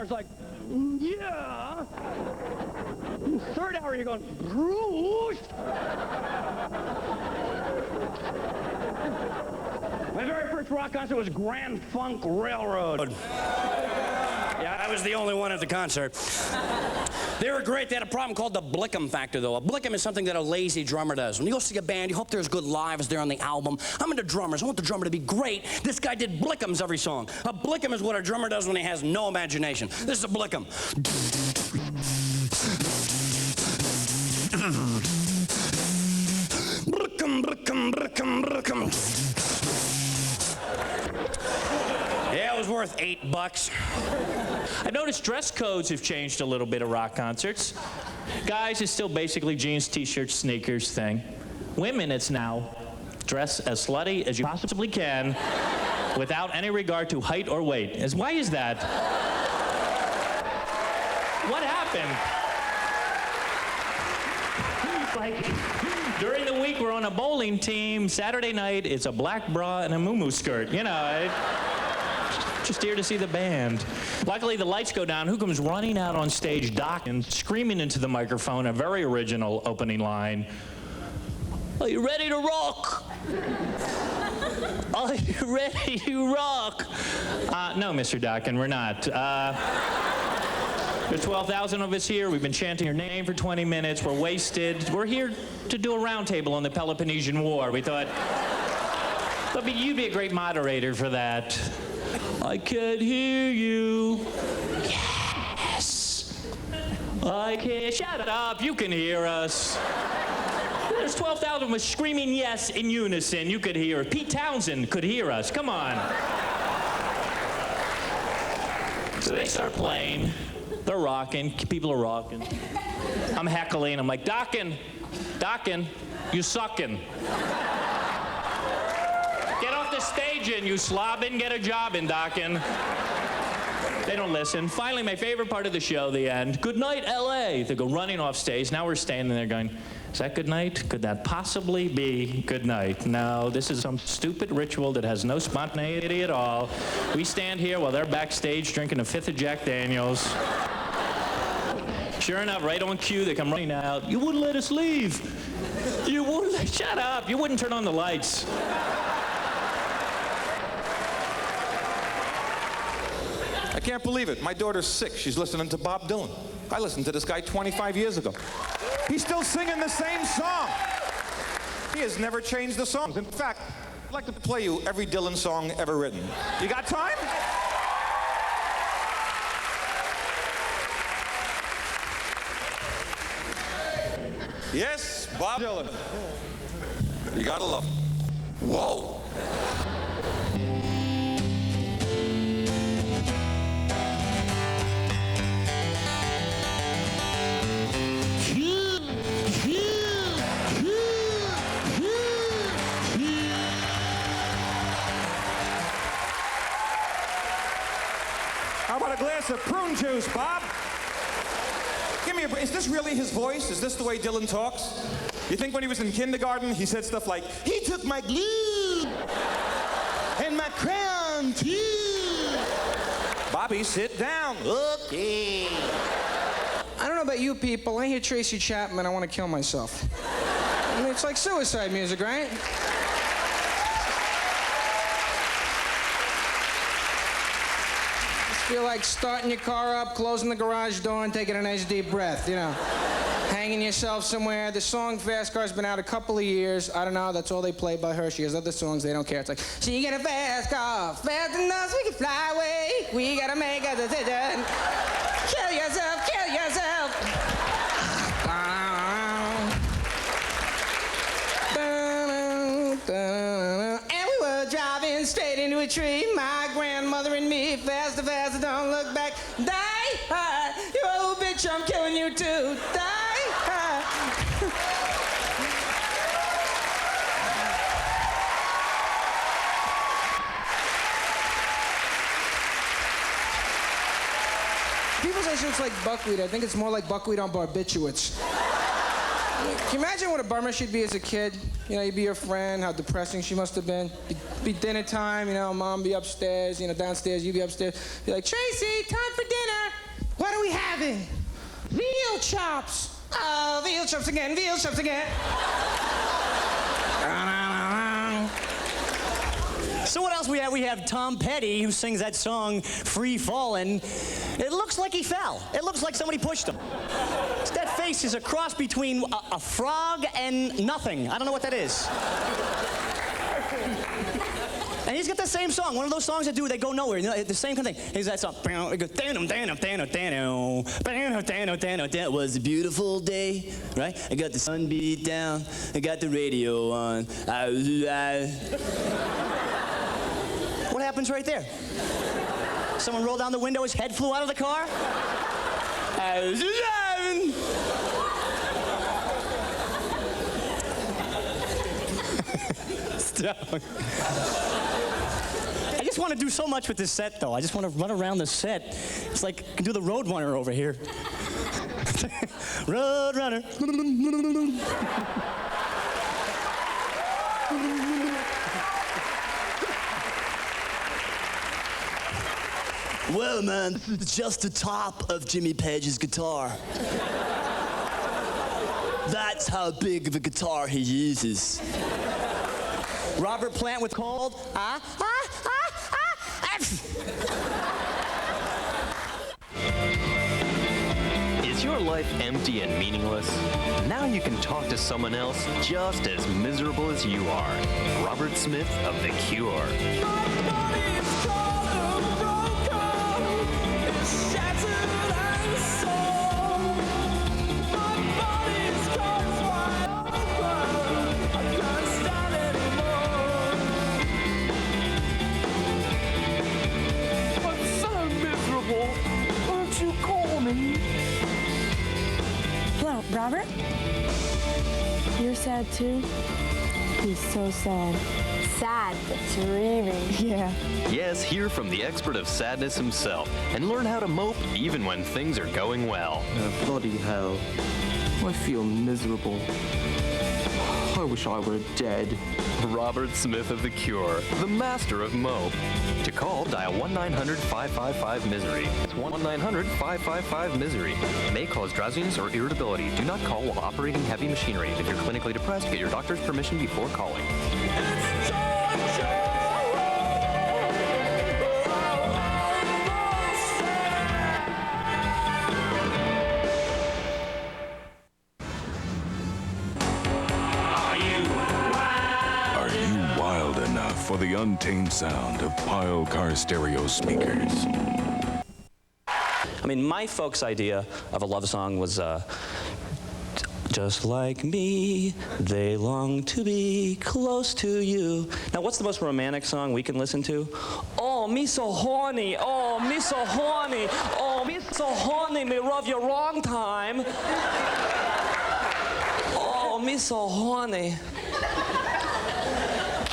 hour is like, yeah. Third hour, you're going, Bruce. My very first rock concert was Grand Funk Railroad. Yeah, I was the only one at the concert. They were great. They had a problem called the Blickum factor, though. A Blickum is something that a lazy drummer does. When you go see a band, you hope there's good lives there on the album. I'm into drummers. I want the drummer to be great. This guy did Blickums every song. A Blickum is what a drummer does when he has no imagination. This is a Blickum. Blickum, Blickum, Blickum, Blickum. Yeah, it was worth $8. I noticed dress codes have changed a little bit at rock concerts. Guys, it's still basically jeans, t-shirts, sneakers thing. Women, it's now dress as slutty as you possibly can without any regard to height or weight. Why is that? What happened? Like, during the week, we're on a bowling team. Saturday night, it's a black bra and a muumuu skirt. You know, just here to see the band. Luckily, the lights go down. Who comes running out on stage, docking, screaming into the microphone, a very original opening line. Are you ready to rock? Are you ready to rock? No, Mr. Dockin, we're not. There's 12,000 of us here. We've been chanting your name for 20 minutes. We're wasted. We're here to do a roundtable on the Peloponnesian War. We thought, you'd be a great moderator for that. I can't hear you. Yes. I can't. Shut up. You can hear us. There's 12,000 of us screaming yes in unison. You could hear it. Pete Townsend could hear us. Come on. So they start playing. They're rocking. People are rocking. I'm heckling. I'm like, Dockin, you sucking. Get off the stage and you slobbin', get a job in, Dockin. They don't listen. Finally, my favorite part of the show, the end. Good night, LA. They go running off stage. Now we're standing there going, is that good night? Could that possibly be good night? No, this is some stupid ritual that has no spontaneity at all. We stand here while they're backstage drinking a fifth of Jack Daniels. Sure enough, right on cue, they come running out. You wouldn't let us leave. You wouldn't. Shut up. You wouldn't turn on the lights. I can't believe it. My daughter's 6. She's listening to Bob Dylan. I listened to this guy 25 years ago. He's still singing the same song. He has never changed the songs. In fact, I'd like to play you every Dylan song ever written. You got time? Yes, Bob Dylan. You gotta love him. Whoa. How about a glass of prune juice, Bob? Give me a break. Is this really his voice? Is this the way Dylan talks? You think when he was in kindergarten, he said stuff like, he took my glue and my crown, too. Bobby, sit down. Okay. I don't know about you people. I hear Tracy Chapman, I want to kill myself. I mean, it's like suicide music, right? Feel like starting your car up, closing the garage door, and taking a nice deep breath, you know. Hanging yourself somewhere. The song Fast Car's been out a couple of years. I don't know, that's all they play by her. She has other songs, they don't care. It's like, she got a fast car, fast enough so we can fly away. We gotta make a decision. Kill yourself, kill yourself. And we were driving straight into a tree. My grandmother and me, faster, faster, don't look back. Die hard, you old bitch, I'm killing you too. Die hard. People say she looks like buckwheat. I think it's more like buckwheat on barbiturates. Can you imagine what a bummer she'd be as a kid? You know, you'd be your friend, how depressing she must have been. It'd be dinner time, you know, mom be upstairs, you know, downstairs, you'd be upstairs. Be like, Tracy, time for dinner. What are we having? Veal chops. Oh, veal chops again, veal chops again. So what else we have? We have Tom Petty, who sings that song, Free Fallin'. It looks like he fell. It looks like somebody pushed him. That face is a cross between a frog and nothing. I don't know what that is. And he's got the same song, one of those songs they go nowhere. You know, the same kind of thing. He's that song. It goes, it was a beautiful day, right? I got the sun beat down. I got the radio on. What happens right there? Someone rolled down the window, his head flew out of the car? Stop. I just want to do so much with this set, though. I just want to run around the set. It's like I can do the Road Runner over here. Road Runner. Well, man, this is just the top of Jimmy Page's guitar. That's how big of a guitar he uses. Robert Plant with Cold. Is your life empty and meaningless? Now you can talk to someone else just as miserable as you are. Robert Smith of The Cure. Hello, Robert? You're sad too? He's so sad. Sad, but dreaming. Yeah. Yes, hear from the expert of sadness himself and learn how to mope even when things are going well. Bloody hell. I feel miserable. I wish I were dead. Robert Smith of The Cure, the master of mope. To call, dial 1-900-555-MISERY. It's 1-900-555-MISERY. May cause drowsiness or irritability. Do not call while operating heavy machinery. If you're clinically depressed, get your doctor's permission before calling. For the untamed sound of Pile Car Stereo speakers. I mean, my folks' idea of a love song was, just like me, they long to be close to you. Now, what's the most romantic song we can listen to? Oh, me so horny, oh, me so horny, oh, me so horny, me love you wrong time. Oh, me so horny.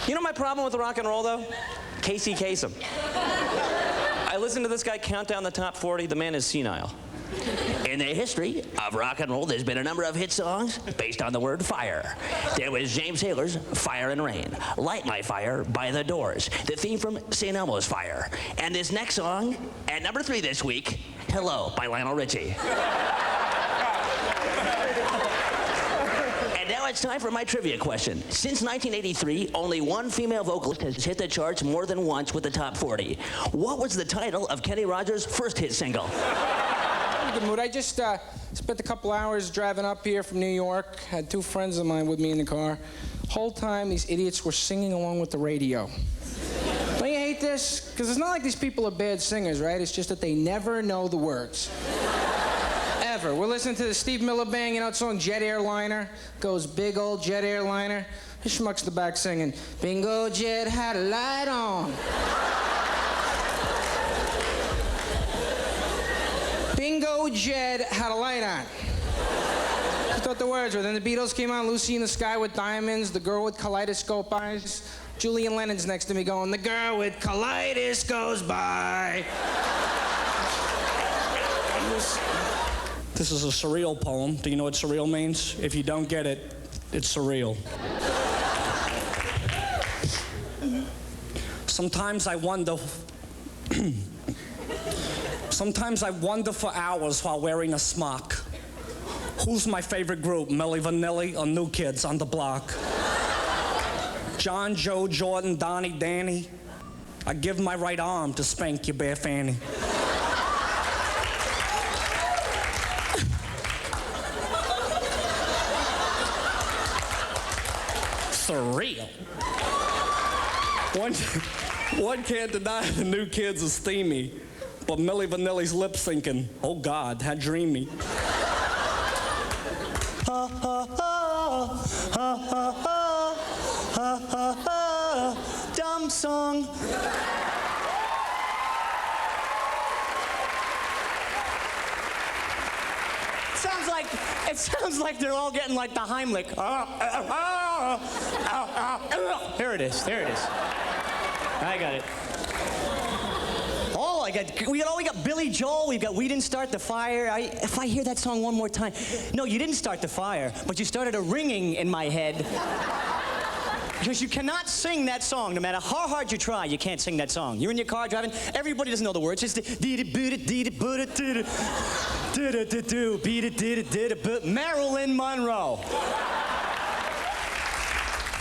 You know my problem with rock and roll, though? Casey Kasem. I listen to this guy count down the top 40. The man is senile. In the history of rock and roll, there's been a number of hit songs based on the word fire. There was James Taylor's Fire and Rain, Light My Fire by The Doors, the theme from St. Elmo's Fire, and this next song, at number 3 this week, Hello by Lionel Richie. Now it's time for my trivia question. Since 1983, only one female vocalist has hit the charts more than once with the top 40. What was the title of Kenny Rogers' first hit single? I'm in a good mood. I just spent a couple hours driving up here from New York. Had 2 friends of mine with me in the car. Whole time, these idiots were singing along with the radio. Don't you hate this? Because it's not like these people are bad singers, right? It's just that they never know the words. Ever. We're listening to the Steve Miller Band, you know, that song Jet Airliner. Goes big old jet airliner. This schmuck's the back singing, Bingo Jet had a light on. Bingo Jet had a light on. I thought the words were. Then the Beatles came on, Lucy in the Sky with Diamonds, the girl with kaleidoscope eyes. Julian Lennon's next to me going, the girl with colitis goes by. This is a surreal poem. Do you know what surreal means? If you don't get it, it's surreal. Sometimes I wonder for hours while wearing a smock. Who's my favorite group, Milli Vanilli or New Kids on the Block? John, Joe, Jordan, Donnie, Danny. I give my right arm to spank your bare fanny. Surreal. One can't deny the New Kids are steamy, but Milli Vanilli's lip syncing, oh God, how dreamy. Ha ha ha, ha ha ha, ha ha ha, dumb song. It sounds like they're all getting like the Heimlich. Here it is. I got it. Oh, we got Billy Joel. We Didn't Start the Fire. If I hear that song one more time, no, you didn't start the fire, but you started a ringing in my head. Because you cannot sing that song, no matter how hard you try. You can't sing that song. You're in your car driving. Everybody doesn't know the words. It's Marilyn Monroe.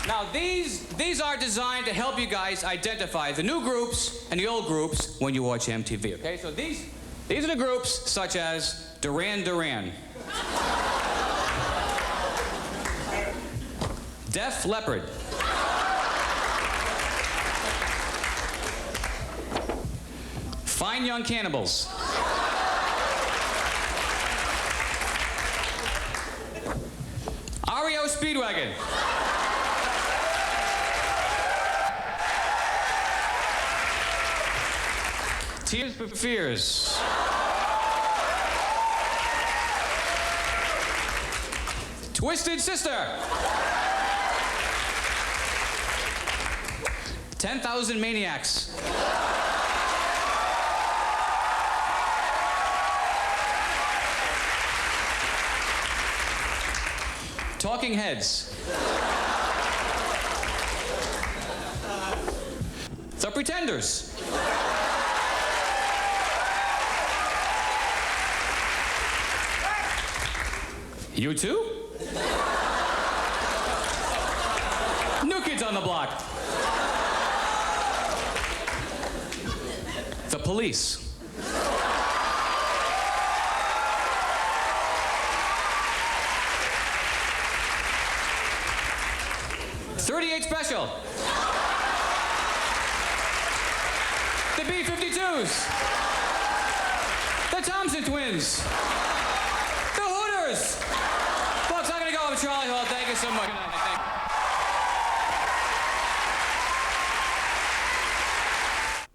Now, these are designed to help you guys identify the new groups and the old groups when you watch MTV, okay? So these are the groups such as Duran Duran, Def Leppard, Fine Young Cannibals, REO Speedwagon, Tears for Fears, Twisted Sister, 10,000 Maniacs, Talking Heads, The Pretenders, You too? New Kids on the Block. The Police. .38 Special. The B-52s. The Thompson Twins. The Hooters. Folks, I'm going to go with Charlie Hall. Thank you so much.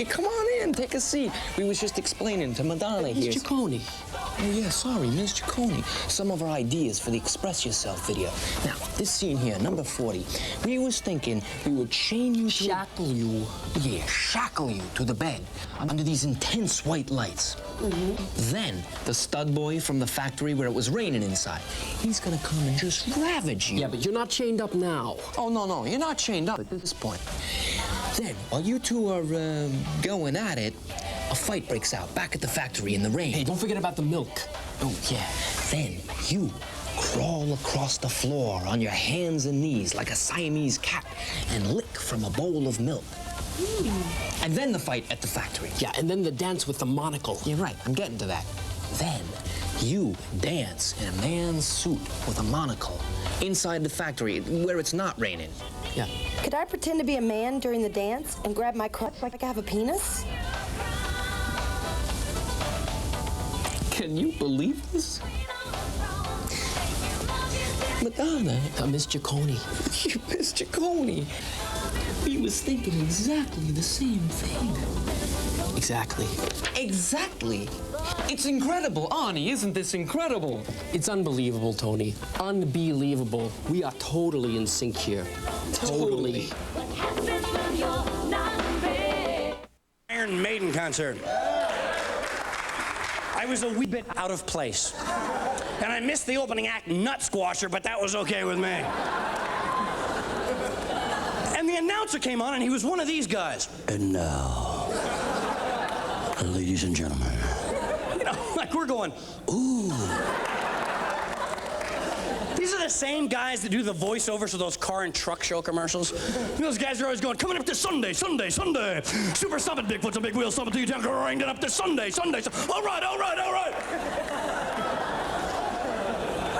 Come on in, take a seat. We was just explaining to Madonna here. Ms. Ciccone. Oh, yeah, sorry, Ms. Ciccone. Some of our ideas for the Express Yourself video. Now, this scene here, number 40, we was thinking we would chain you to... Shackle you. Yeah, shackle you to the bed under these intense white lights. Then, the stud boy from the factory where it was raining inside, he's gonna come and just ravage you. Yeah, but you're not chained up now. Oh, no, you're not chained up at this point. Then, while you two are going at it, a fight breaks out back at the factory in the rain. Hey, don't forget about the milk. Oh, yeah. Then you crawl across the floor on your hands and knees like a Siamese cat and lick from a bowl of milk. And then the fight at the factory. Yeah, and then the dance with the monocle. You're right, I'm getting to that. Then you dance in a man's suit with a monocle inside the factory where it's not raining. Yeah. Could I pretend to be a man during the dance and grab my crotch like I have a penis? Can you believe this? Madonna. Miss Ciccone. Miss Ciccone. We was thinking exactly the same thing. Exactly. Exactly. It's incredible, Arnie. Isn't this incredible? It's unbelievable, Tony. Unbelievable. We are totally in sync here. Totally. Iron Maiden concert. I was a wee bit out of place. And I missed the opening act, Nut Squasher, but that was okay with me. And the announcer came on, and he was one of these guys. And now, ladies and gentlemen. You know, like we're going, ooh. These are the same guys that do the voiceovers for those car and truck show commercials. You know, those guys are always going, coming up this Sunday, Sunday, Sunday. Super Summit, Bigfoot's a big wheel, summit to you, down, grinding up this Sunday, Sunday. All right, all right, all right.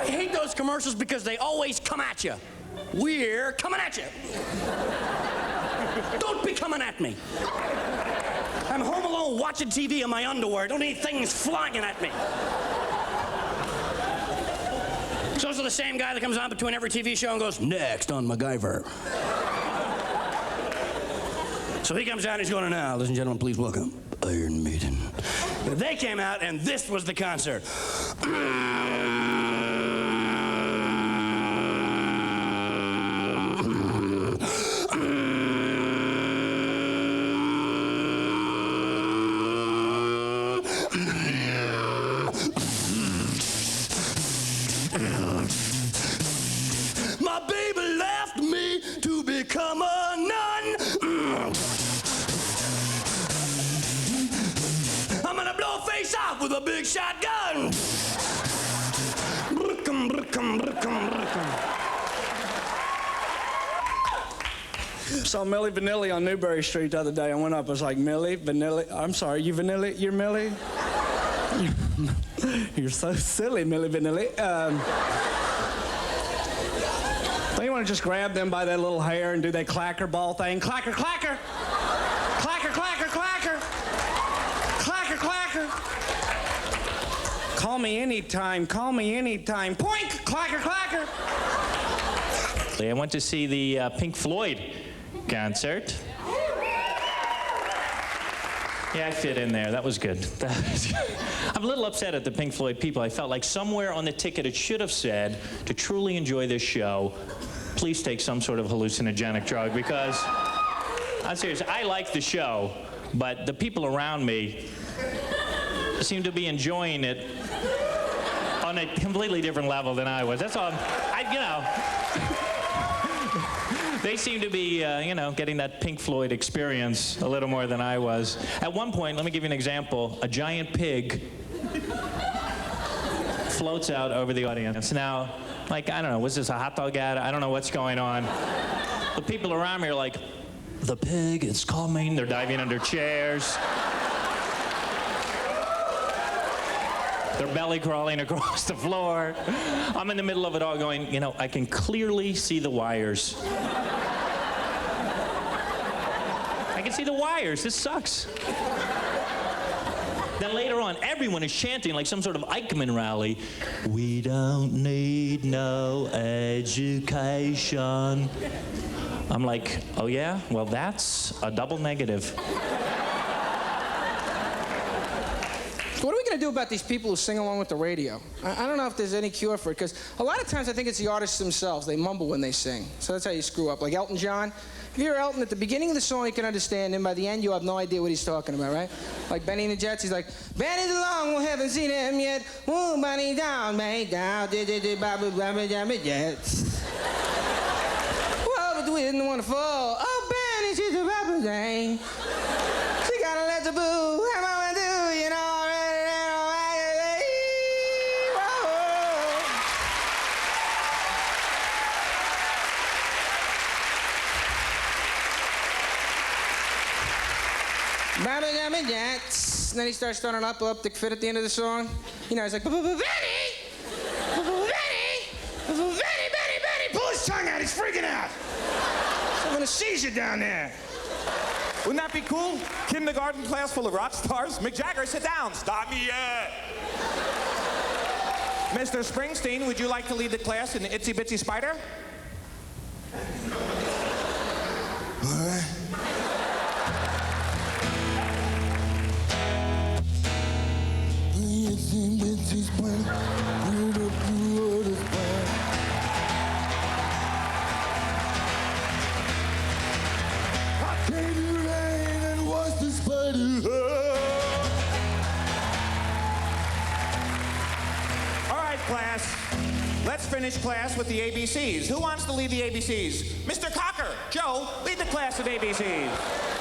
I hate those commercials because they always come at you. We're coming at you. Don't be coming at me. I'm home alone watching TV in my underwear. Don't need things flying at me. So those are the same guy that comes on between every TV show and goes, next on MacGyver. So he comes out and he's going, now, ladies and gentlemen, please welcome Iron Maiden. They came out and this was the concert. My baby left me to become a nun. I'm gonna blow face off with a big shotgun. Brickum, brickum, brickum, brickum. Saw Millie Vanilli on Newbury Street the other day. I went up, I was like, Millie Vanilli, I'm sorry, you Vanilli, you're Millie? You're so silly, Millie Vanilli. Don't you want to just grab them by their little hair and do that clacker ball thing? Clacker, clacker! Clacker, clacker, clacker! Clacker, clacker! Call me anytime, call me anytime. Poink! Clacker, clacker! I went to see the Pink Floyd concert. Yeah, I fit in there. That was good. I'm a little upset at the Pink Floyd people. I felt like somewhere on the ticket it should have said, to truly enjoy this show, please take some sort of hallucinogenic drug, because I'm serious. I like the show, but the people around me seem to be enjoying it on a completely different level than I was. That's all. They seem to be, getting that Pink Floyd experience a little more than I was. At one point, let me give you an example. A giant pig floats out over the audience. Now, I don't know, was this a hot dog ad? I don't know what's going on. The people around me are like, the pig is coming. They're diving under chairs. They're belly crawling across the floor. I'm in the middle of it all going, I can clearly see the wires. I can see the wires. This sucks. Then later on, everyone is chanting like some sort of Eichmann rally. We don't need no education. I'm like, oh yeah? Well, that's a double negative. So what are we going to do about these people who sing along with the radio? I don't know if there's any cure for it, because a lot of times I think it's the artists themselves. They mumble when they sing. So that's how you screw up. Like Elton John. If you hear Elton, at the beginning of the song, you can understand him. By the end, you have no idea what he's talking about, right? Like Benny and the Jets, he's like, Benny's along, we haven't seen him yet. Woo, Benny down, Benny down, Jets. Whoa, but the wind wanna fall. Oh, Benny, she's a rapper thing. She gotta let the boo. How am I gonna do, Jets. And then he starts throwing an epileptic fit at the end of the song. He's like, Benny! Benny! Pull his tongue out, he's freaking out. He's having a seizure down there. Wouldn't that be cool? Kindergarten class full of rock stars? Mick Jagger, sit down. Stop me yet. Mr. Springsteen, would you like to lead the class in Itsy Bitsy Spider? What? class. Let's finish class with the ABCs. Who wants to lead the ABCs? Mr. Cocker, Joe, lead the class at ABCs.